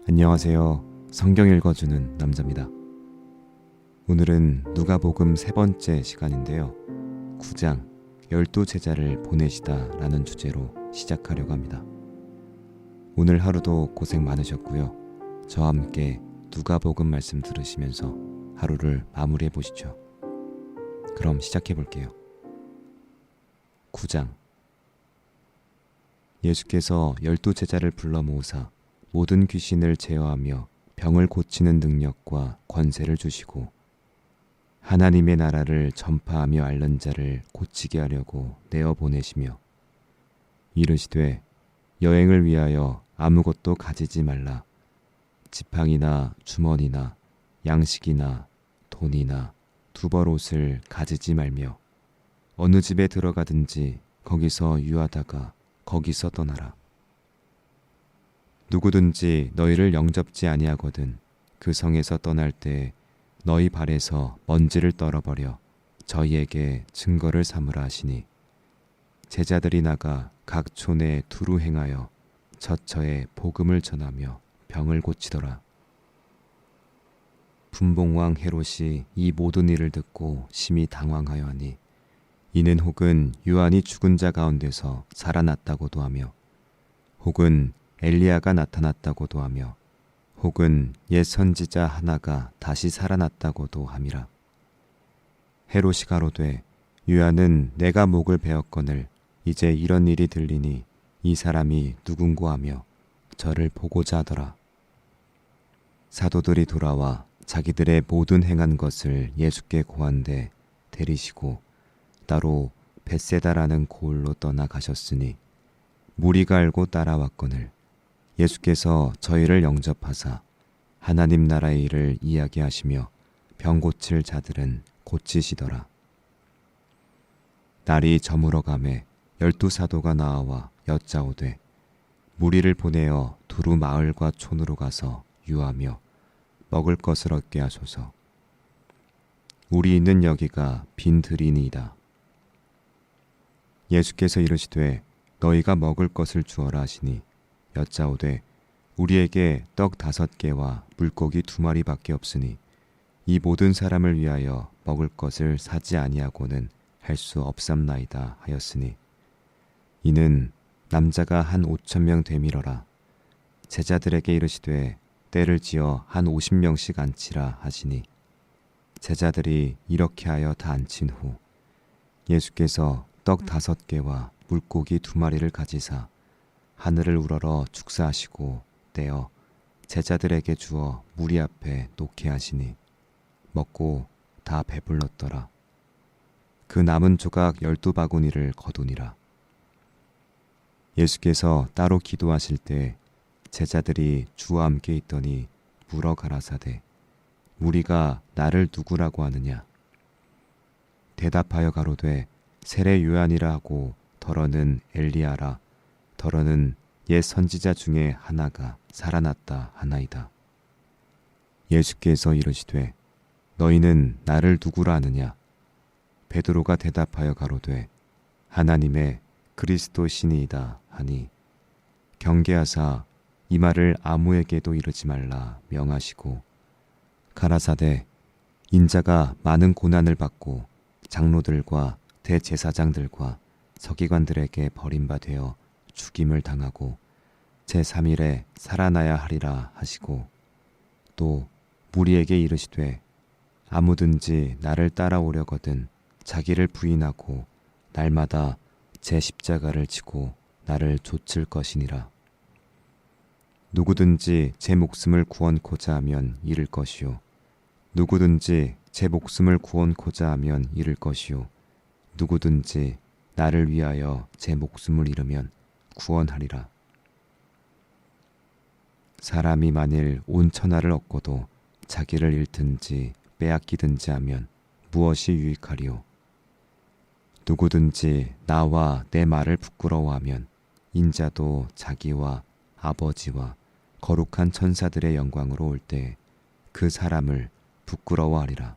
안녕하세요. 성경 읽어주는 남자입니다. 오늘은 누가복음 세 번째 시간인데요. 9장 12제자를 보내시다 라는 주제로 시작하려고 합니다. 오늘 하루도 고생 많으셨고요. 저와 함께 누가복음 말씀 들으시면서 하루를 마무리해 보시죠. 그럼 시작해 볼게요. 9장 예수께서 12제자를 불러 모으사 모든 귀신을 제어하며 병을 고치는 능력과 권세를 주시고 하나님의 나라를 전파하며 앓는 자를 고치게 하려고 내어 보내시며 이르시되 여행을 위하여 아무것도 가지지 말라. 지팡이나 주머니나 양식이나 돈이나 두벌 옷을 가지지 말며 어느 집에 들어가든지 거기서 유하다가 거기서 떠나라. 누구든지 너희를 영접지 아니하거든 그 성에서 떠날 때 너희 발에서 먼지를 떨어버려 저희에게 증거를 삼으라 하시니 제자들이 나가 각 촌에 두루 행하여 처처에 복음을 전하며 병을 고치더라. 분봉왕 헤롯이 이 모든 일을 듣고 심히 당황하여하니 이는 혹은 요한이 죽은 자 가운데서 살아났다고도 하며 혹은 엘리야가 나타났다고도 하며 혹은 옛 선지자 하나가 다시 살아났다고도 함이라. 헤롯이 가로되 요한은 내가 목을 베었거늘 이제 이런 일이 들리니 이 사람이 누군고 하며 저를 보고자 하더라. 사도들이 돌아와 자기들의 모든 행한 것을 예수께 고한데 데리시고 따로 벳세다라는 고을로 떠나가셨으니 무리가 알고 따라왔거늘 예수께서 저희를 영접하사 하나님 나라의 일을 이야기하시며 병 고칠 자들은 고치시더라. 날이 저물어 가매 12사도가 나와 여짜오되 무리를 보내어 두루 마을과 촌으로 가서 유하며 먹을 것을 얻게 하소서. 우리 있는 여기가 빈 들이니이다. 예수께서 이르시되 너희가 먹을 것을 주어라 하시니 여짜오되 우리에게 떡 5개와 물고기 2마리밖에 없으니 이 모든 사람을 위하여 먹을 것을 사지 아니하고는 할 수 없삼나이다 하였으니 이는 남자가 한 5,000명 되밀어라. 제자들에게 이르시되 때를 지어 한 50명씩 앉히라 하시니 제자들이 이렇게 하여 다 앉힌 후 예수께서 떡 5개와 물고기 2마리를 가지사 하늘을 우러러 축사하시고 떼어 제자들에게 주어 무리 앞에 놓게 하시니 먹고 다 배불렀더라. 그 남은 조각 12바구니를 거두니라. 예수께서 따로 기도하실 때 제자들이 주와 함께 있더니 물어 가라사대 무리가 나를 누구라고 하느냐. 대답하여 가로되 세례 요한이라 하고 더러는 엘리야라 더러는 옛 선지자 중에 하나가 살아났다 하나이다. 예수께서 이르시되 너희는 나를 누구라 하느냐. 베드로가 대답하여 가로되 하나님의 그리스도시니이다 하니 경계하사 이 말을 아무에게도 이르지 말라 명하시고 가라사대 인자가 많은 고난을 받고 장로들과 대제사장들과 서기관들에게 버림받아 죽임을 당하고 제3일에 살아나야 하리라 하시고 또 무리에게 이르시되 아무든지 나를 따라오려거든 자기를 부인하고 날마다 제 십자가를 지고 나를 좇을 것이니라. 누구든지 제 목숨을 구원코자 하면 잃을 것이요 누구든지 제 목숨을 구원코자 하면 잃을 것이요 누구든지 나를 위하여 제 목숨을 잃으면 구원하리라. 사람이 만일 온 천하를 얻고도 자기를 잃든지 빼앗기든지 하면 무엇이 유익하리요. 누구든지 나와 내 말을 부끄러워하면 인자도 자기와 아버지와 거룩한 천사들의 영광으로 올 때 그 사람을 부끄러워하리라.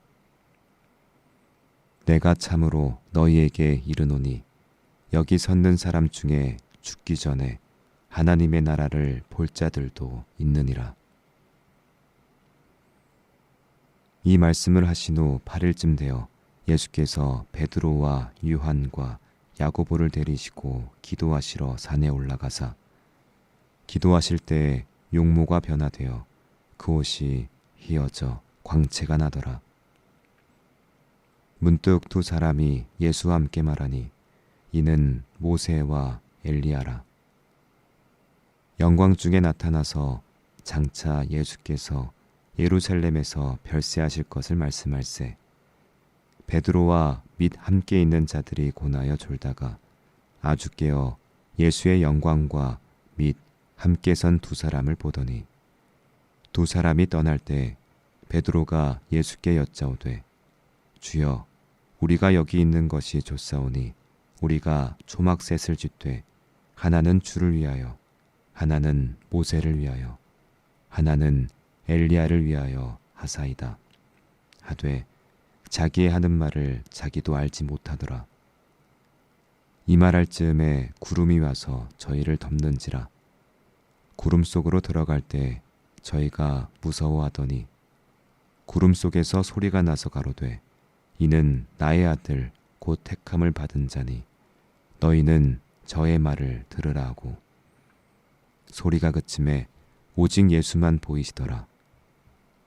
내가 참으로 너희에게 이르노니 여기 섰는 사람 중에 죽기 전에 하나님의 나라를 볼 자들도 있느니라. 이 말씀을 하신 후 8일쯤 되어 예수께서 베드로와 요한과 야고보를 데리시고 기도하시러 산에 올라가사 기도하실 때에 용모가 변화되어 그 옷이 휘어져 광채가 나더라. 문득 두 사람이 예수와 함께 말하니 이는 모세와 엘리야라. 영광 중에 나타나서 장차 예수께서 예루살렘에서 별세하실 것을 말씀할세 베드로와 및 함께 있는 자들이 고나여 졸다가 아주 깨어 예수의 영광과 및 함께 선 두 사람을 보더니 두 사람이 떠날 때 베드로가 예수께 여짜오되 주여 우리가 여기 있는 것이 좋사오니 우리가 초막셋을 짓되 하나는 주를 위하여 하나는 모세를 위하여 하나는 엘리야를 위하여 하사이다 하되 자기의 하는 말을 자기도 알지 못하더라. 이 말할 즈음에 구름이 와서 저희를 덮는지라. 구름 속으로 들어갈 때 저희가 무서워하더니 구름 속에서 소리가 나서 가로되 이는 나의 아들 곧 택함을 받은 자니 너희는 저의 말을 들으라 하고 소리가 그침에 오직 예수만 보이시더라.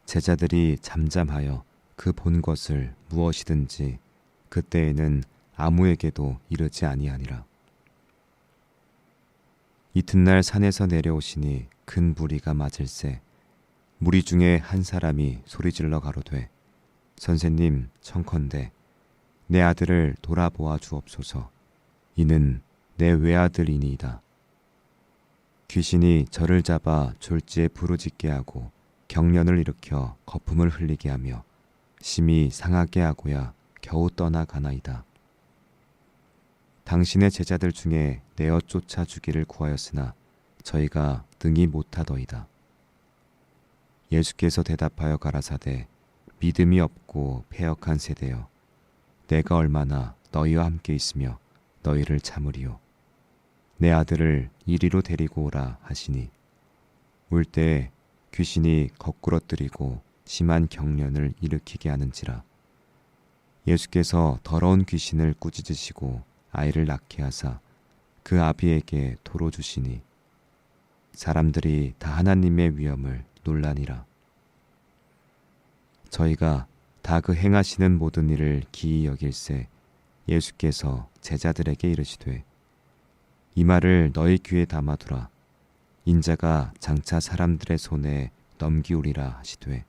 제자들이 잠잠하여 그 본 것을 무엇이든지 그때에는 아무에게도 이르지 아니하니라. 이튿날 산에서 내려오시니 큰 무리가 맞을세 무리 중에 한 사람이 소리질러 가로되 선생님 청컨대 내 아들을 돌아보아 주옵소서. 이는 내 외아들이니이다. 귀신이 저를 잡아 졸지에 부르짖게 하고 경련을 일으켜 거품을 흘리게 하며 심히 상하게 하고야 겨우 떠나가나이다. 당신의 제자들 중에 내어 쫓아 주기를 구하였으나 저희가 능히 못하더이다. 예수께서 대답하여 가라사대 믿음이 없고 패역한 세대여 내가 얼마나 너희와 함께 있으며 너희를 참으리요. 내 아들을 이리로 데리고 오라 하시니 올 때에 귀신이 거꾸러뜨리고 심한 경련을 일으키게 하는지라. 예수께서 더러운 귀신을 꾸짖으시고 아이를 낳게 하사 그 아비에게 도로 주시니 사람들이 다 하나님의 위엄을 놀라니라. 저희가 다 그 행하시는 모든 일을 기이 여길세 예수께서 제자들에게 이르시되 이 말을 너희 귀에 담아두라. 인자가 장차 사람들의 손에 넘기우리라 하시되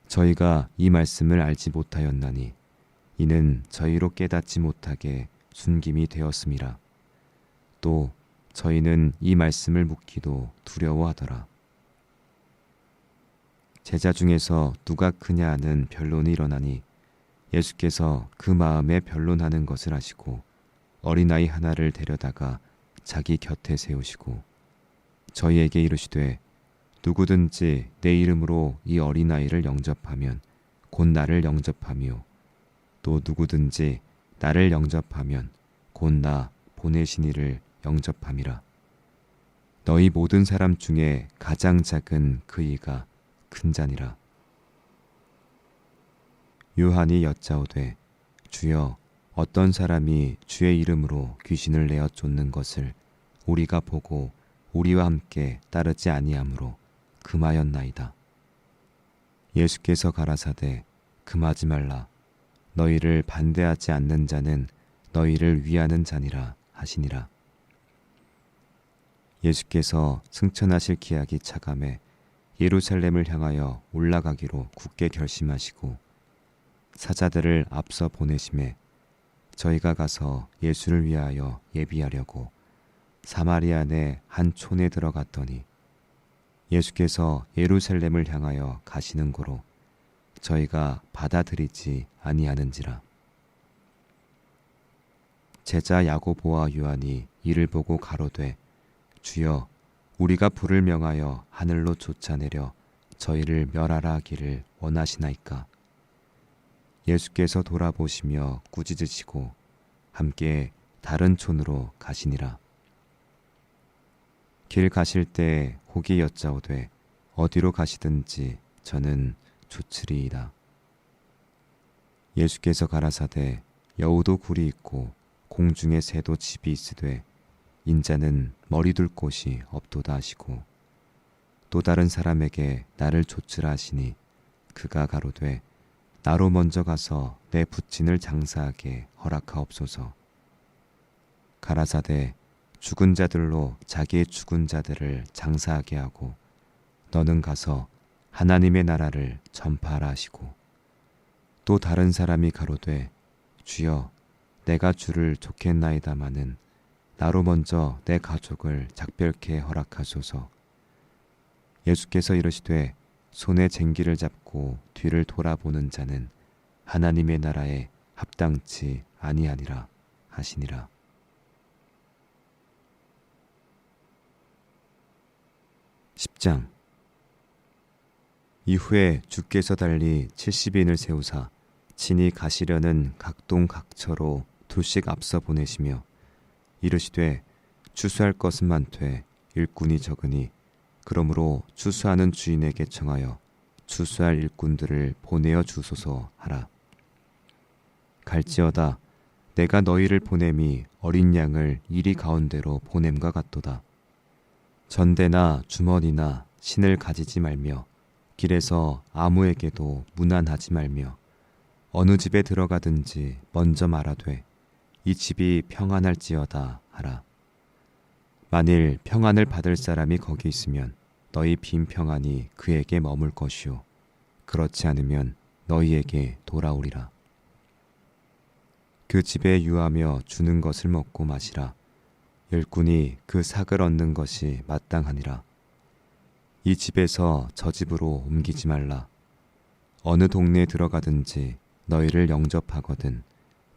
저희가 이 말씀을 알지 못하였나니 이는 저희로 깨닫지 못하게 순김이 되었음이라. 또 저희는 이 말씀을 묻기도 두려워하더라. 제자 중에서 누가 크냐 하는 변론이 일어나니 예수께서 그 마음에 변론하는 것을 아시고 어린아이 하나를 데려다가 자기 곁에 세우시고 저희에게 이르시되 누구든지 내 이름으로 이 어린아이를 영접하면 곧 나를 영접하며 또 누구든지 나를 영접하면 곧 나 보내신 이를 영접함이라. 너희 모든 사람 중에 가장 작은 그 이가 큰 자니라. 요한이 여짜오되 주여 어떤 사람이 주의 이름으로 귀신을 내어 쫓는 것을 우리가 보고 우리와 함께 따르지 아니하므로 금하였나이다. 예수께서 가라사대 금하지 말라. 너희를 반대하지 않는 자는 너희를 위하는 자니라 하시니라. 예수께서 승천하실 기약이 차감해 예루살렘을 향하여 올라가기로 굳게 결심하시고 사자들을 앞서 보내심에 저희가 가서 예수를 위하여 예비하려고 사마리아 내 한 촌에 들어갔더니 예수께서 예루살렘을 향하여 가시는 고로 저희가 받아들이지 아니하는지라. 제자 야고보와 요한이 이를 보고 가로되 주여 우리가 불을 명하여 하늘로 쫓아내려 저희를 멸하라 하기를 원하시나이까. 예수께서 돌아보시며 꾸짖으시고 함께 다른 촌으로 가시니라. 길 가실 때 혹이 여짜오되 어디로 가시든지 저는 좋으리이다. 예수께서 가라사대 여우도 굴이 있고 공중의 새도 집이 있으되 인자는 머리 둘 곳이 없도다 하시고 또 다른 사람에게 나를 좇으라 하시니 그가 가로되 나로 먼저 가서 내 부친을 장사하게 허락하옵소서. 가라사대 죽은 자들로 자기의 죽은 자들을 장사하게 하고 너는 가서 하나님의 나라를 전파하라 하시고 또 다른 사람이 가로되 주여 내가 주를 좇겠나이다마는 나로 먼저 내 가족을 작별케 허락하소서. 예수께서 이르시되 손에 쟁기를 잡고 뒤를 돌아보는 자는 하나님의 나라에 합당치 아니하니라 하시니라. (10장) 이후에 주께서 달리 70인을 세우사 친히 가시려는 각동 각처로 둘씩 앞서 보내시며 이르시되 추수할 것은 많되 일꾼이 적으니 그러므로 추수하는 주인에게 청하여 추수할 일꾼들을 보내어 주소서 하라. 갈지어다 내가 너희를 보냄이 어린 양을 이리 가운데로 보냄과 같도다. 전대나 주머니나 신을 가지지 말며 길에서 아무에게도 무난하지 말며 어느 집에 들어가든지 먼저 말하되 이 집이 평안할지어다 하라. 만일 평안을 받을 사람이 거기 있으면 너희 빈 평안이 그에게 머물 것이요 그렇지 않으면 너희에게 돌아오리라. 그 집에 유하며 주는 것을 먹고 마시라. 일꾼이 그 삭을 얻는 것이 마땅하니라. 이 집에서 저 집으로 옮기지 말라. 어느 동네에 들어가든지 너희를 영접하거든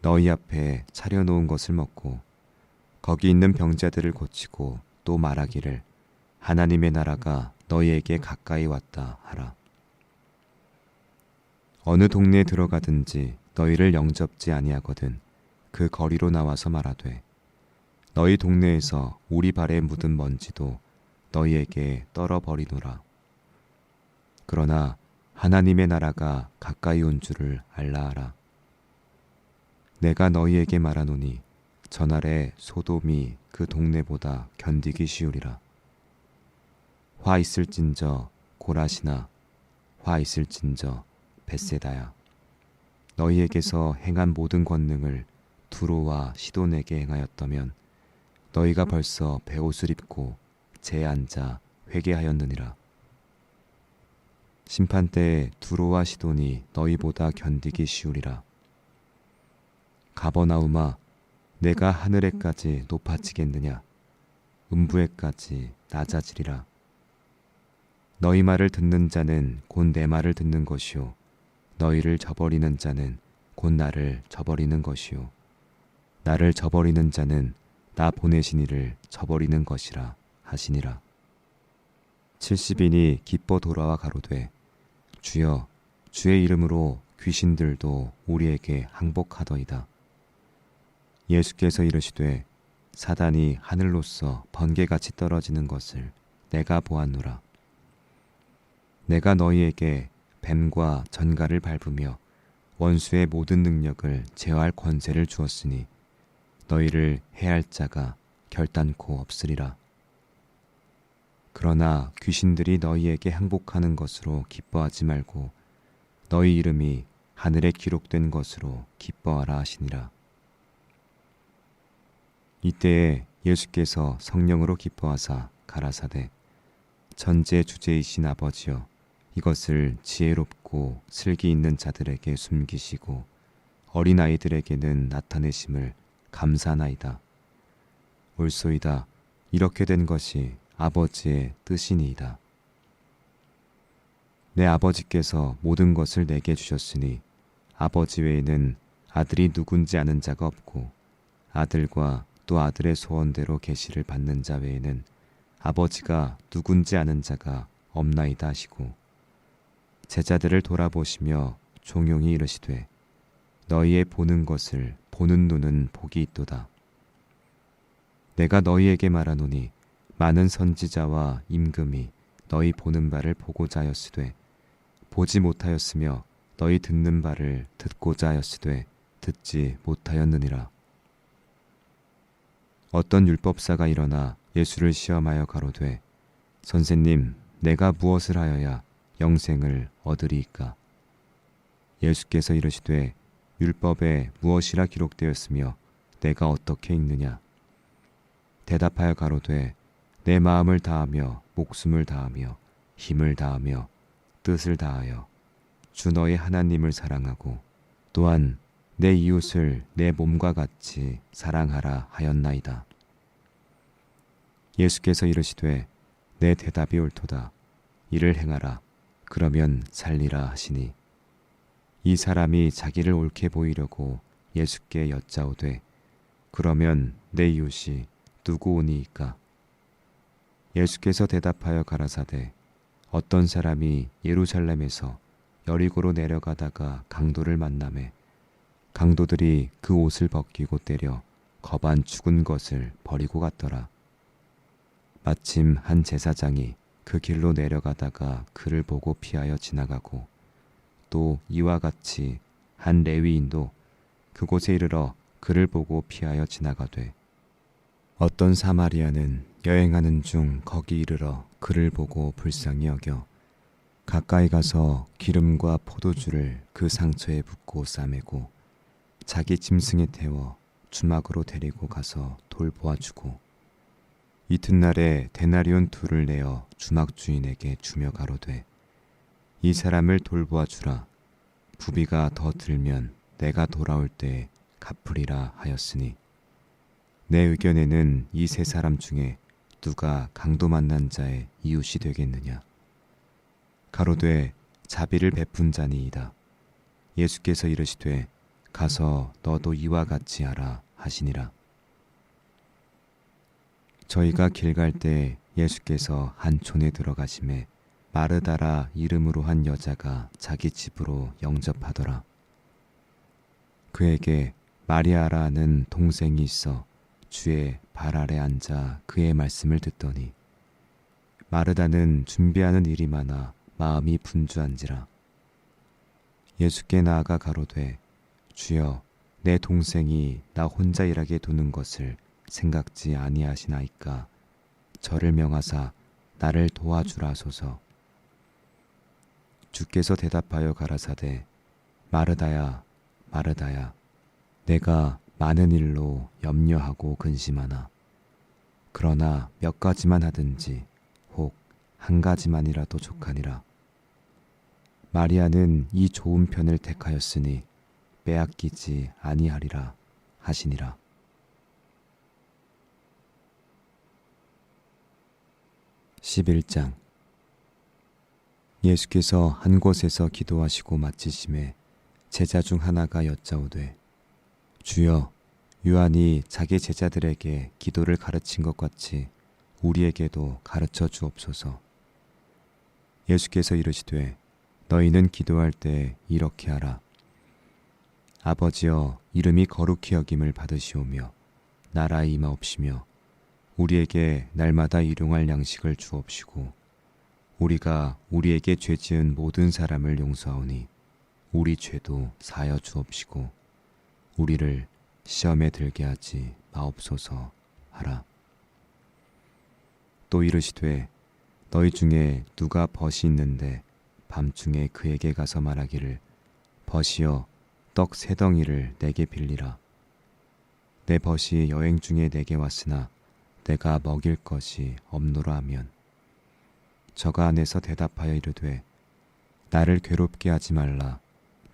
너희 앞에 차려놓은 것을 먹고 거기 있는 병자들을 고치고 또 말하기를 하나님의 나라가 너희에게 가까이 왔다 하라. 어느 동네에 들어가든지 너희를 영접지 아니하거든 그 거리로 나와서 말하되 너희 동네에서 우리 발에 묻은 먼지도 너희에게 떨어버리노라. 그러나 하나님의 나라가 가까이 온 줄을 알라 하라. 내가 너희에게 말하노니 전날에 소돔이 그 동네보다 견디기 쉬우리라. 화 있을진저 고라시나 화 있을진저 벳세다야. 너희에게서 행한 모든 권능을 두로와 시돈에게 행하였다면 너희가 벌써 베옷을 입고 재에 앉아 회개하였느니라. 심판때에 두로와 시돈이 너희보다 견디기 쉬우리라. 가버나움아 내가 하늘에까지 높아지겠느냐 음부에까지 낮아지리라. 너희 말을 듣는 자는 곧 내 말을 듣는 것이요 너희를 저버리는 자는 곧 나를 저버리는 것이요 나를 저버리는 자는 나 보내신 이를 저버리는 것이라 하시니라. 70인이 기뻐 돌아와 가로되 주여 주의 이름으로 귀신들도 우리에게 항복하더이다. 예수께서 이르시되 사단이 하늘로서 번개같이 떨어지는 것을 내가 보았노라. 내가 너희에게 뱀과 전갈을 밟으며 원수의 모든 능력을 제어할 권세를 주었으니 너희를 해할 자가 결단코 없으리라. 그러나 귀신들이 너희에게 항복하는 것으로 기뻐하지 말고 너희 이름이 하늘에 기록된 것으로 기뻐하라 하시니라. 이때에 예수께서 성령으로 기뻐하사 가라사대 천지의 주제이신 아버지여 이것을 지혜롭고 슬기 있는 자들에게 숨기시고 어린아이들에게는 나타내심을 감사나이다. 옳소이다. 이렇게 된 것이 아버지의 뜻이니이다. 내 아버지께서 모든 것을 내게 주셨으니 아버지 외에는 아들이 누군지 아는 자가 없고 아들과 또 아들의 소원대로 계시를 받는 자 외에는 아버지가 누군지 아는 자가 없나이다 하시고 제자들을 돌아보시며 종용이 이르시되 너희의 보는 것을 보는 눈은 복이 있도다. 내가 너희에게 말하노니 많은 선지자와 임금이 너희 보는 바를 보고자 하였으되 보지 못하였으며 너희 듣는 바를 듣고자 하였으되 듣지 못하였느니라. 어떤 율법사가 일어나 예수를 시험하여 가로되 선생님, 내가 무엇을 하여야 영생을 얻으리이까? 예수께서 이르시되 율법에 무엇이라 기록되었으며 내가 어떻게 읽느냐? 대답하여 가로되 내 마음을 다하며 목숨을 다하며 힘을 다하며 뜻을 다하여 주 너의 하나님을 사랑하고 또한 내 이웃을 내 몸과 같이 사랑하라 하였나이다. 예수께서 이르시되 내 대답이 옳도다. 이를 행하라. 그러면 살리라 하시니 이 사람이 자기를 옳게 보이려고 예수께 여짜오되 그러면 내 이웃이 누구오니이까? 예수께서 대답하여 가라사대 어떤 사람이 예루살렘에서 여리고로 내려가다가 강도를 만나매 강도들이 그 옷을 벗기고 때려 겁안 죽은 것을 버리고 갔더라. 마침 한 제사장이 그 길로 내려가다가 그를 보고 피하여 지나가고 또 이와 같이 한 레위인도 그곳에 이르러 그를 보고 피하여 지나가되 어떤 사마리아는 여행하는 중 거기 이르러 그를 보고 불쌍히 여겨 가까이 가서 기름과 포도주를 그 상처에 붓고 싸매고 자기 짐승에 태워 주막으로 데리고 가서 돌보아주고 이튿날에 데나리온 둘을 내어 주막 주인에게 주며 가로되 이 사람을 돌보아주라. 부비가 더 들면 내가 돌아올 때에 갚으리라 하였으니 내 의견에는 이 세 사람 중에 누가 강도 만난 자의 이웃이 되겠느냐? 가로되 자비를 베푼 자니이다. 예수께서 이르시되 가서 너도 이와 같이 하라 하시니라. 저희가 길 갈 때 예수께서 한 촌에 들어가심에 마르다라 이름으로 한 여자가 자기 집으로 영접하더라. 그에게 마리아라 하는 동생이 있어 주의 발 아래 앉아 그의 말씀을 듣더니 마르다는 준비하는 일이 많아 마음이 분주한지라. 예수께 나아가 가로되 주여 내 동생이 나 혼자 일하게 두는 것을 생각지 아니하시나이까? 저를 명하사 나를 도와주라소서. 주께서 대답하여 가라사대 마르다야 마르다야 내가 많은 일로 염려하고 근심하나 그러나 몇 가지만 하든지 혹 한 가지만이라도 족하니라. 마리아는 이 좋은 편을 택하였으니 빼앗기지 아니하리라 하시니라. (11장) 예수께서 한 곳에서 기도하시고 마치심에 제자 중 하나가 여짜오되 주여 요한이 자기 제자들에게 기도를 가르친 것 같이 우리에게도 가르쳐 주옵소서. 예수께서 이르시되 너희는 기도할 때 이렇게 하라. 아버지여 이름이 거룩히 여김을 받으시오며 나라의 임하옵시며 우리에게 날마다 일용할 양식을 주옵시고 우리가 우리에게 죄 지은 모든 사람을 용서하오니 우리 죄도 사하여 주옵시고 우리를 시험에 들게 하지 마옵소서 하라. 또 이르시되 너희 중에 누가 벗이 있는데 밤중에 그에게 가서 말하기를 벗이여 떡 세 덩이를 내게 빌리라. 내 벗이 여행 중에 내게 왔으나 내가 먹일 것이 없노라 하면 저가 안에서 대답하여 이르되 나를 괴롭게 하지 말라.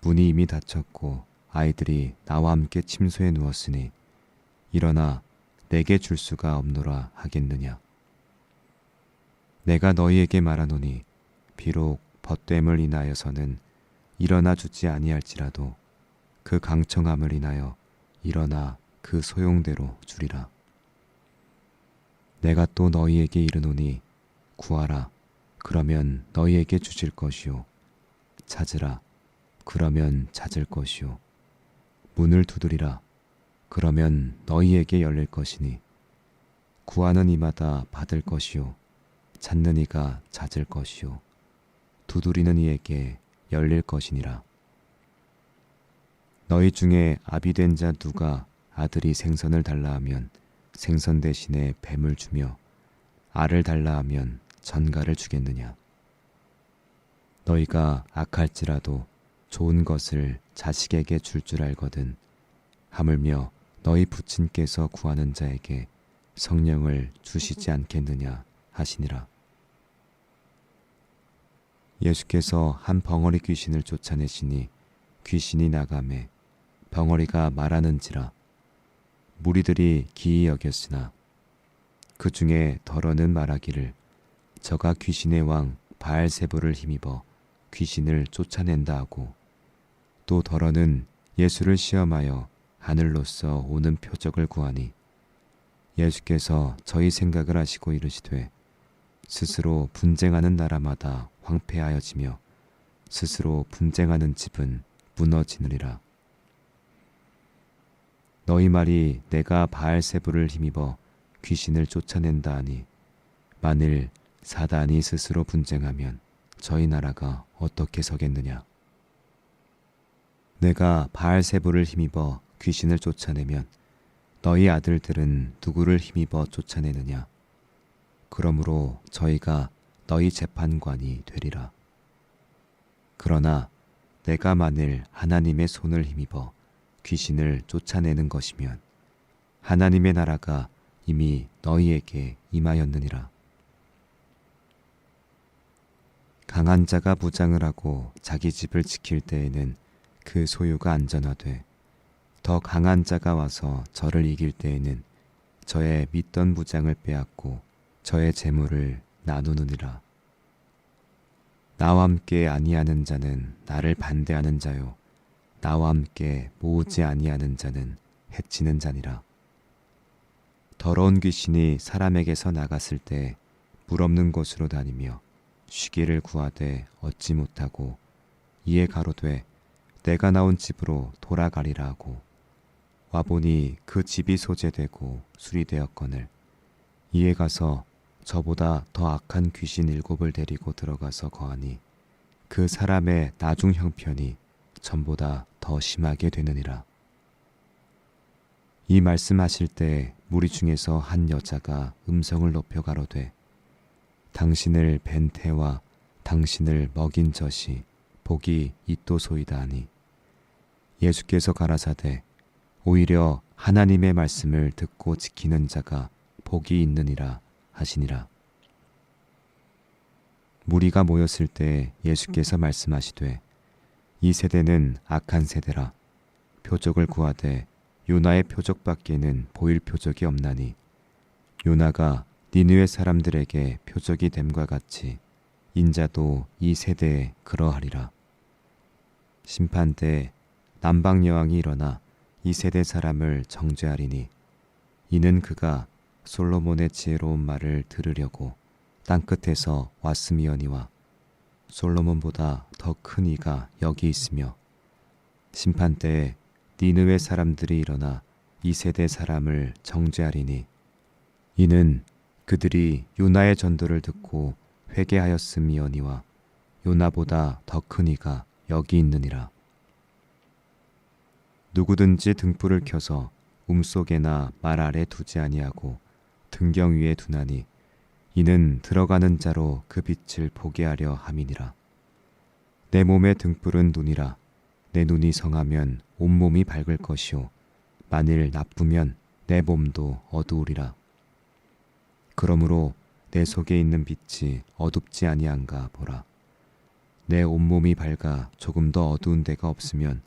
문이 이미 닫혔고 아이들이 나와 함께 침소에 누웠으니 일어나 내게 줄 수가 없노라 하겠느냐. 내가 너희에게 말하노니 비록 벗됨을 인하여서는 일어나 주지 아니할지라도 그 강청함을 인하여 일어나 그 소용대로 주리라. 내가 또 너희에게 이르노니 구하라. 그러면 너희에게 주실 것이요. 찾으라. 그러면 찾을 것이요. 문을 두드리라. 그러면 너희에게 열릴 것이니 구하는 이마다 받을 것이요. 찾는 이가 찾을 것이요. 두드리는 이에게 열릴 것이니라. 너희 중에 아비된 자 누가 아들이 생선을 달라 하면 생선 대신에 뱀을 주며 알을 달라 하면 전갈을 주겠느냐? 너희가 악할지라도 좋은 것을 자식에게 줄 줄 알거든 하물며 너희 부친께서 구하는 자에게 성령을 주시지 않겠느냐 하시니라. 예수께서 한 벙어리 귀신을 쫓아내시니 귀신이 나가매 벙어리가 말하는지라. 무리들이 기이 여겼으나 그 중에 더러는 말하기를 저가 귀신의 왕 바알세불을 힘입어 귀신을 쫓아낸다 하고, 또 더러는 예수를 시험하여 하늘로서 오는 표적을 구하니 예수께서 저희 생각을 아시고 이르시되 스스로 분쟁하는 나라마다 황폐하여지며 스스로 분쟁하는 집은 무너지느니라. 너희 말이 내가 바알세불을 힘입어 귀신을 쫓아낸다 하니 만일 사단이 스스로 분쟁하면 저희 나라가 어떻게 서겠느냐? 내가 바알세불을 힘입어 귀신을 쫓아내면 너희 아들들은 누구를 힘입어 쫓아내느냐? 그러므로 저희가 너희 재판관이 되리라. 그러나 내가 만일 하나님의 손을 힘입어 귀신을 쫓아내는 것이면 하나님의 나라가 이미 너희에게 임하였느니라. 강한 자가 무장을 하고 자기 집을 지킬 때에는 그 소유가 안전하되 더 강한 자가 와서 저를 이길 때에는 저의 믿던 무장을 빼앗고 저의 재물을 나누느니라. 나와 함께 아니하는 자는 나를 반대하는 자요 나와 함께 모으지 아니하는 자는 해치는 자니라. 더러운 귀신이 사람에게서 나갔을 때 물 없는 곳으로 다니며 쉬기를 구하되 얻지 못하고 이에 가로되 내가 나온 집으로 돌아가리라 하고 와보니 그 집이 소재되고 수리되었거늘 이에 가서 저보다 더 악한 귀신 7을 데리고 들어가서 거하니 그 사람의 나중 형편이 전보다 더 심하게 되느니라. 이 말씀하실 때 무리 중에서 한 여자가 음성을 높여 가로되 당신을 뵌 태와 당신을 먹인 젖이 복이 있도소이다 하니 예수께서 가라사대 오히려 하나님의 말씀을 듣고 지키는 자가 복이 있느니라 하시니라. 무리가 모였을 때 예수께서 말씀하시되 이 세대는 악한 세대라. 표적을 구하되 요나의 표적밖에는 보일 표적이 없나니 요나가 니느웨 사람들에게 표적이 됨과 같이 인자도 이 세대에 그러하리라. 심판 때 남방 여왕이 일어나 이 세대 사람을 정죄하리니 이는 그가 솔로몬의 지혜로운 말을 들으려고 땅끝에서 왔음이어니와 솔로몬보다 더 큰 이가 여기 있으며 심판 때에 니느웨 사람들이 일어나 이 세대 사람을 정죄하리니 이는 그들이 요나의 전도를 듣고 회개하였음이어니와 요나보다 더 큰 이가 여기 있느니라. 누구든지 등불을 켜서 움속에나 말 아래 두지 아니하고 등경 위에 두나니 이는 들어가는 자로 그 빛을 보게 하려 함이니라. 내 몸의 등불은 눈이라. 내 눈이 성하면 온몸이 밝을 것이요 만일 나쁘면 내 몸도 어두우리라. 그러므로 내 속에 있는 빛이 어둡지 아니한가 보라. 내 온몸이 밝아 조금 더 어두운 데가 없으면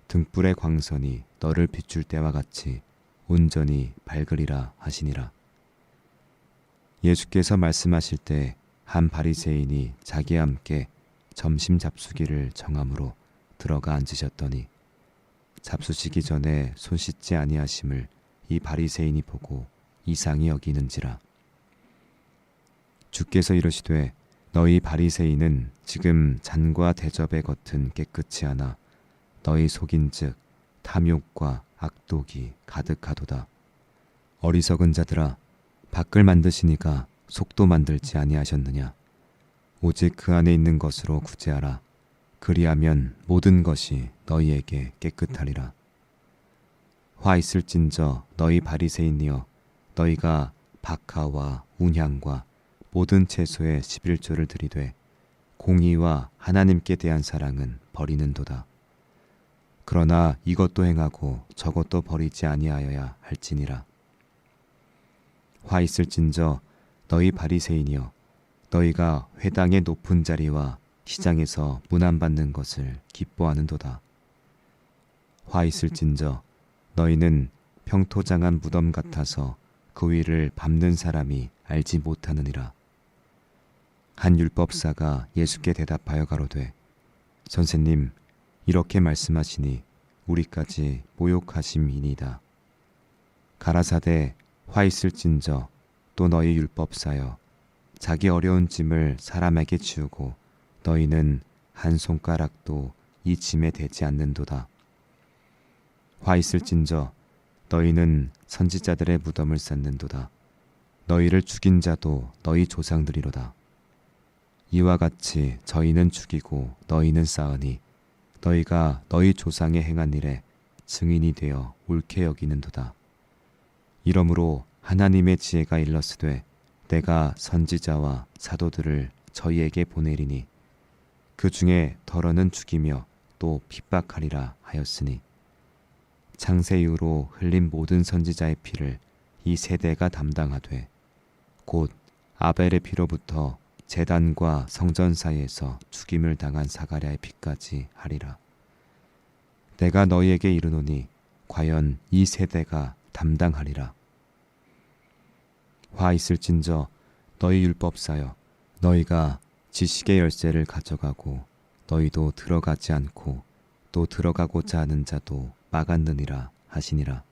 등불의 광선이 너를 비출 때와 같이 온전히 밝으리라 하시니라. 예수께서 말씀하실 때 한 바리새인이 자기와 함께 점심 잡수기를 정함으로 들어가 앉으셨더니 잡수시기 전에 손 씻지 아니하심을 이 바리새인이 보고 이상히 여기는지라. 주께서 이르시되 너희 바리새인은 지금 잔과 대접의 겉은 깨끗이 하나 너희 속인즉 탐욕과 악독이 가득하도다. 어리석은 자들아, 밖을 만드시니가 속도 만들지 아니하셨느냐. 오직 그 안에 있는 것으로 구제하라. 그리하면 모든 것이 너희에게 깨끗하리라. 화 있을진저 너희 바리새인이여 너희가 박하와 운향과 모든 채소의 11조를 들이되 공의와 하나님께 대한 사랑은 버리는도다. 그러나 이것도 행하고 저것도 버리지 아니하여야 할지니라. 화 있을진저 너희 바리새인이여 너희가 회당의 높은 자리와 시장에서 문안받는 것을 기뻐하는도다. 화 있을진저 너희는 평토장한 무덤 같아서 그 위를 밟는 사람이 알지 못하느니라. 한 율법사가 예수께 대답하여 가로되 선생님 이렇게 말씀하시니 우리까지 모욕하심이니이다. 가라사대 화 있을진저 또 너희 율법사여 자기 어려운 짐을 사람에게 지우고 너희는 한 손가락도 이 짐에 대지 않는도다. 화 있을진저 너희는 선지자들의 무덤을 쌓는도다. 너희를 죽인 자도 너희 조상들이로다. 이와 같이 저희는 죽이고 너희는 쌓으니 너희가 너희 조상의 행한 일에 증인이 되어 옳게 여기는도다. 이러므로 하나님의 지혜가 일렀으되 내가 선지자와 사도들을 저희에게 보내리니 그 중에 덜어는 죽이며 또 핍박하리라 하였으니 창세 이후로 흘린 모든 선지자의 피를 이 세대가 담당하되 곧 아벨의 피로부터 제단과 성전 사이에서 죽임을 당한 사가랴의 피까지 하리라. 내가 너희에게 이르노니 과연 이 세대가 담당하리라. 화 있을진저 너희 율법사여 너희가 지식의 열쇠를 가져가고 너희도 들어가지 않고 또 들어가고자 하는 자도 막았느니라 하시니라.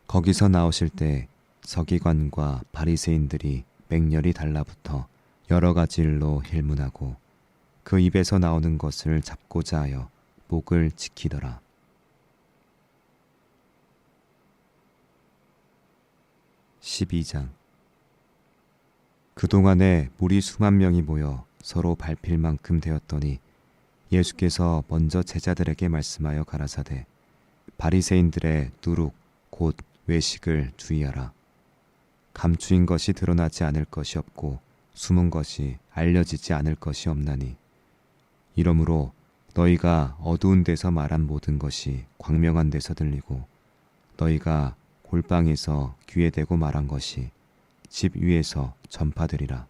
거기서 나오실 때 서기관과 바리새인들이 맹렬히 달라붙어 여러 가지 일로 힐문하고 그 입에서 나오는 것을 잡고자 하여 목을 지키더라. 12장. 그동안에 무리 수만 명이 모여 서로 밟힐 만큼 되었더니 예수께서 먼저 제자들에게 말씀하여 가라사대 바리새인들의 누룩 곧 외식을 주의하라. 감추인 것이 드러나지 않을 것이 없고 숨은 것이 알려지지 않을 것이 없나니 이러므로 너희가 어두운 데서 말한 모든 것이 광명한 데서 들리고 너희가 골방에서 귀에 대고 말한 것이 집 위에서 전파되리라.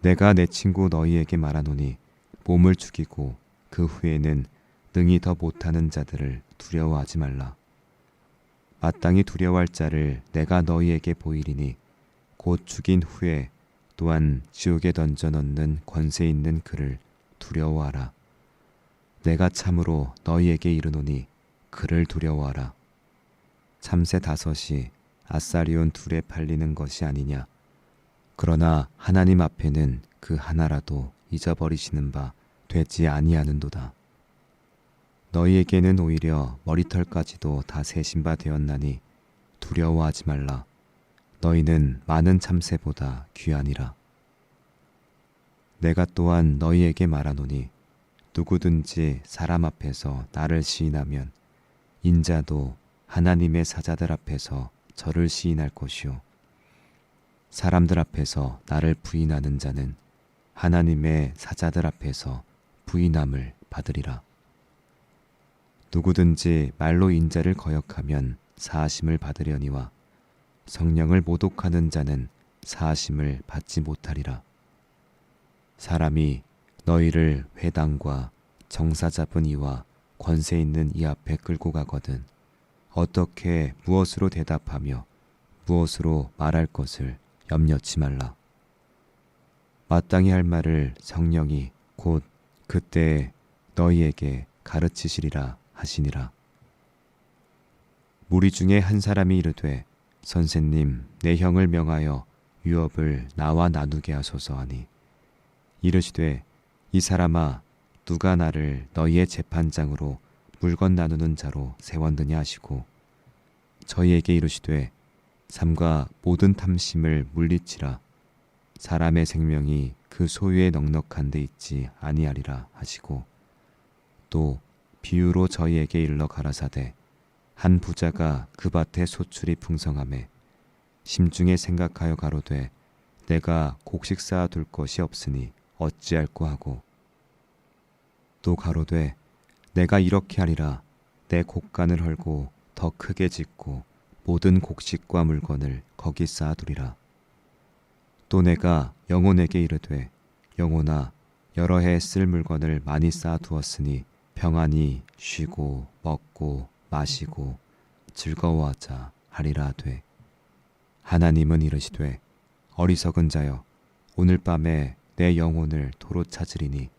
내가 내 친구 너희에게 말하노니 몸을 죽이고 그 후에는 능히 더 못하는 자들을 두려워하지 말라. 마땅히 두려워할 자를 내가 너희에게 보이리니 곧 죽인 후에 또한 지옥에 던져 넣는 권세 있는 그를 두려워하라. 내가 참으로 너희에게 이르노니 그를 두려워하라. 참새 5이 아사리온 2에 팔리는 것이 아니냐. 그러나 하나님 앞에는 그 하나라도 잊어버리시는 바 되지 아니하는도다. 너희에게는 오히려 머리털까지도 다 세신 바 되었나니 두려워하지 말라. 너희는 많은 참새보다 귀하니라. 내가 또한 너희에게 말하노니 누구든지 사람 앞에서 나를 시인하면 인자도 하나님의 사자들 앞에서 저를 시인할 것이요 사람들 앞에서 나를 부인하는 자는 하나님의 사자들 앞에서 부인함을 받으리라. 누구든지 말로 인자를 거역하면 사하심을 받으려니와 성령을 모독하는 자는 사하심을 받지 못하리라. 사람이 너희를 회당과 정사 잡은 이와 권세 있는 이 앞에 끌고 가거든 어떻게 무엇으로 대답하며 무엇으로 말할 것을 염려치 말라. 마땅히 할 말을 성령이 곧 그때에 너희에게 가르치시리라 하시니라. 무리 중에 한 사람이 이르되 선생님 내 형을 명하여 유업을 나와 나누게 하소서 하니 이르시되 이 사람아 누가 나를 너희의 재판장으로 물건 나누는 자로 세웠느냐 하시고 저희에게 이르시되 삼가 모든 탐심을 물리치라. 사람의 생명이 그 소유에 넉넉한 데 있지 아니하리라 하시고 또 비유로 저희에게 일러 가라사대 한 부자가 그 밭에 소출이 풍성하매 심중에 생각하여 가로되 내가 곡식 쌓아 둘 것이 없으니 어찌할꼬 하고 또 가로되 내가 이렇게 하리라 내 곡간을 헐고 더 크게 짓고 모든 곡식과 물건을 거기 쌓아두리라. 또 내가 영혼에게 이르되 영혼아 여러 해 쓸 물건을 많이 쌓아두었으니 평안히 쉬고 먹고 마시고 즐거워하자 하리라 하되 하나님은 이르시되 어리석은 자여 오늘 밤에 내 영혼을 도로 찾으리니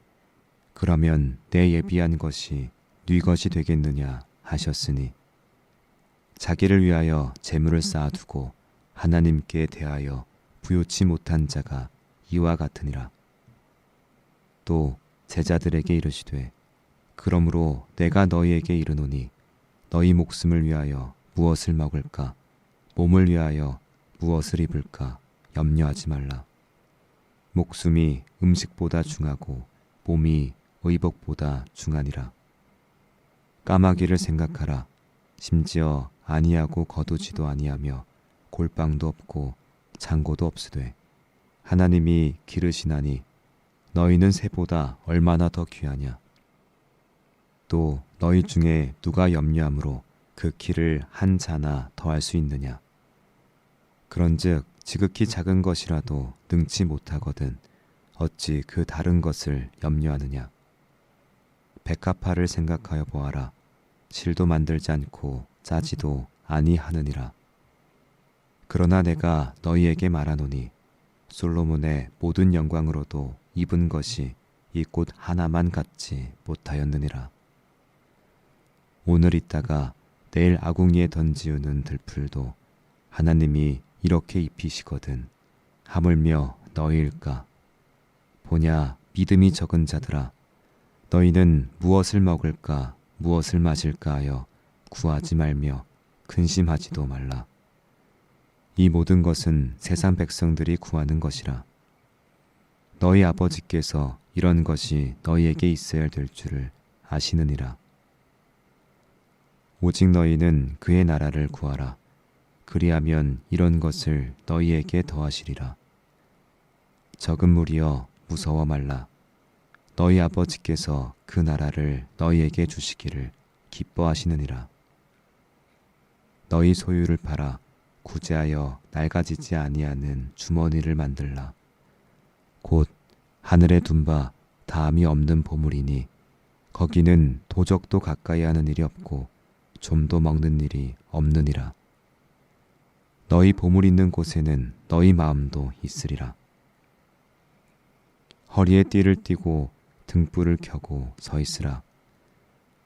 그러면 내 예비한 것이 네 것이 되겠느냐 하셨으니 자기를 위하여 재물을 쌓아두고 하나님께 대하여 부요치 못한 자가 이와 같으니라. 또 제자들에게 이르시되 그러므로 내가 너희에게 이르노니 너희 목숨을 위하여 무엇을 먹을까 몸을 위하여 무엇을 입을까 염려하지 말라. 목숨이 음식보다 중하고 몸이 의복보다 중하니라. 까마귀를 생각하라. 심지어 아니하고 거두지도 아니하며 골방도 없고 창고도 없으되 하나님이 기르시나니 너희는 새보다 얼마나 더 귀하냐. 또 너희 중에 누가 염려함으로 그 키를 한 자나 더할 수 있느냐. 그런즉 지극히 작은 것이라도 능치 못하거든 어찌 그 다른 것을 염려하느냐. 백합화를 생각하여 보아라. 실도 만들지 않고 짜지도 아니하느니라. 그러나 내가 너희에게 말하노니 솔로몬의 모든 영광으로도 입은 것이 이 꽃 하나만 갖지 못하였느니라. 오늘 있다가 내일 아궁이에 던지우는 들풀도 하나님이 이렇게 입히시거든 하물며 너희일까. 보냐 믿음이 적은 자들아 너희는 무엇을 먹을까 무엇을 마실까 하여 구하지 말며 근심하지도 말라. 이 모든 것은 세상 백성들이 구하는 것이라. 너희 아버지께서 이런 것이 너희에게 있어야 될 줄을 아시느니라. 오직 너희는 그의 나라를 구하라. 그리하면 이런 것을 너희에게 더하시리라. 적은 무리여 무서워 말라. 너희 아버지께서 그 나라를 너희에게 주시기를 기뻐하시느니라. 너희 소유를 팔아 구제하여 낡아지지 아니하는 주머니를 만들라. 곧 하늘에 둔 바 다함이 없는 보물이니 거기는 도적도 가까이 하는 일이 없고 좀도 먹는 일이 없느니라. 너희 보물 있는 곳에는 너희 마음도 있으리라. 허리에 띠를 띠고 등불을 켜고 서 있으라.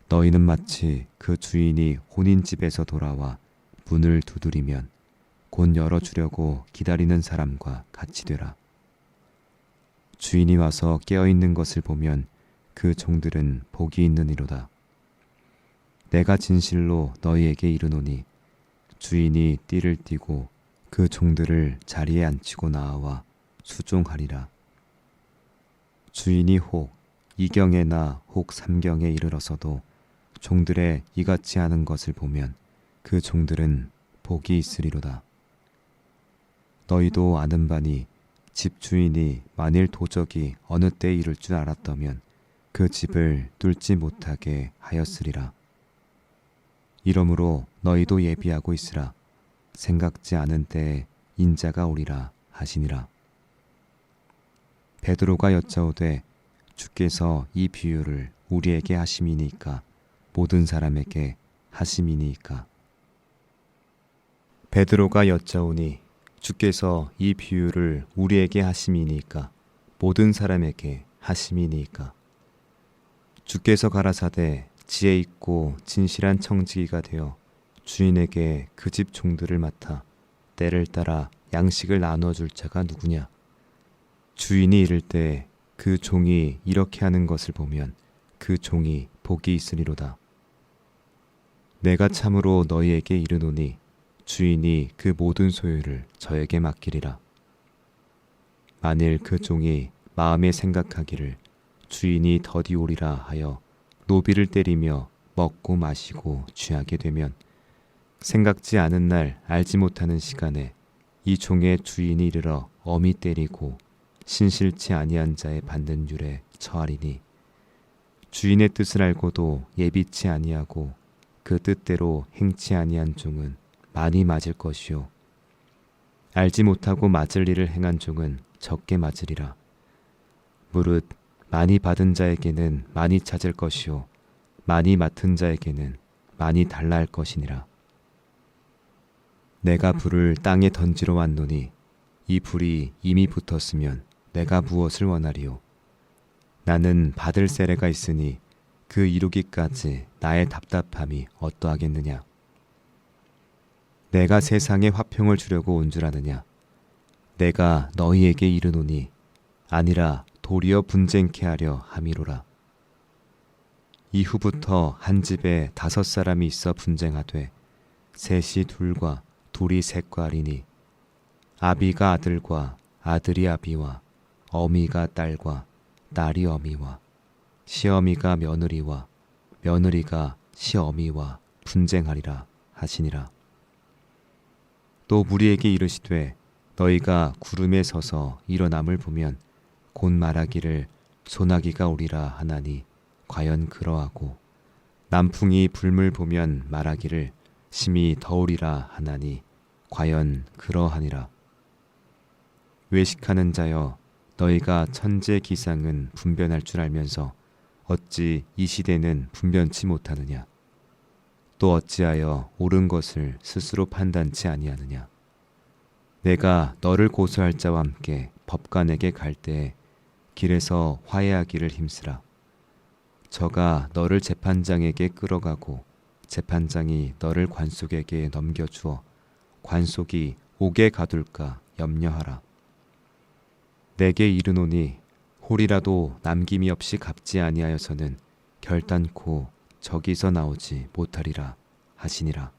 너희는 마치 그 주인이 혼인집에서 돌아와 문을 두드리면 곧 열어주려고 기다리는 사람과 같이 되라. 주인이 와서 깨어있는 것을 보면 그 종들은 복이 있느니로다. 내가 진실로 너희에게 이르노니 주인이 띠를 띠고 그 종들을 자리에 앉히고 나아와 수종하리라. 주인이 혹 이경에나 혹 삼경에 이르러서도 종들의 이같이 하는 것을 보면 그 종들은 복이 있으리로다. 너희도 아는 바니 집 주인이 만일 도적이 어느 때에 이를 줄 알았다면 그 집을 뚫지 못하게 하였으리라. 이러므로 너희도 예비하고 있으라. 생각지 않은 때에 인자가 오리라 하시니라. 베드로가 여짜오되 주께서 이 비유를 우리에게 하심이니까 모든 사람에게 하심이니까. 베드로가 여짜오니 주께서 이 비유를 우리에게 하심이니까 모든 사람에게 하심이니까. 주께서 가라사대 지혜 있고 진실한 청지기가 되어 주인에게 그 집 종들을 맡아 때를 따라 양식을 나눠줄 자가 누구냐. 주인이 이를 때 그 종이 이렇게 하는 것을 보면 그 종이 복이 있으리로다. 내가 참으로 너희에게 이르노니 주인이 그 모든 소유를 저에게 맡기리라. 만일 그 종이 마음에 생각하기를 주인이 더디 오리라 하여 노비를 때리며 먹고 마시고 취하게 되면 생각지 않은 날 알지 못하는 시간에 이 종의 주인이 이르러 엄히 때리고 신실치 아니한 자의 받는 율에 처하리니 주인의 뜻을 알고도 예비치 아니하고 그 뜻대로 행치 아니한 종은 많이 맞을 것이요 알지 못하고 맞을 일을 행한 종은 적게 맞으리라. 무릇 많이 받은 자에게는 많이 찾을 것이요 많이 맡은 자에게는 많이 달라 할 것이니라. 내가 불을 땅에 던지러 왔노니 이 불이 이미 붙었으면 내가 무엇을 원하리요. 나는 받을 세례가 있으니 그 이루기까지 나의 답답함이 어떠하겠느냐. 내가 세상에 화평을 주려고 온 줄 아느냐. 내가 너희에게 이르노니 아니라 도리어 분쟁케 하려 함이로라. 이후부터 한 집에 5사람이 있어 분쟁하되 셋이 둘과 둘이 셋과 하리니 아비가 아들과 아들이 아비와 어미가 딸과 딸이 어미와 시어미가 며느리와 며느리가 시어미와 분쟁하리라 하시니라. 또 무리에게 이르시되 너희가 구름에 서서 일어남을 보면 곧 말하기를 소나기가 오리라 하나니 과연 그러하고 남풍이 불물 보면 말하기를 심히 더우리라 하나니 과연 그러하니라. 외식하는 자여 너희가 천재 기상은 분변할 줄 알면서 어찌 이 시대는 분변치 못하느냐. 또 어찌하여 옳은 것을 스스로 판단치 아니하느냐. 내가 너를 고소할 자와 함께 법관에게 갈 때에 길에서 화해하기를 힘쓰라. 저가 너를 재판장에게 끌어가고 재판장이 너를 관속에게 넘겨주어 관속이 옥에 가둘까 염려하라. 내게 이르노니 홀이라도 남김이 없이 갚지 아니하여서는 결단코 저기서 나오지 못하리라 하시니라.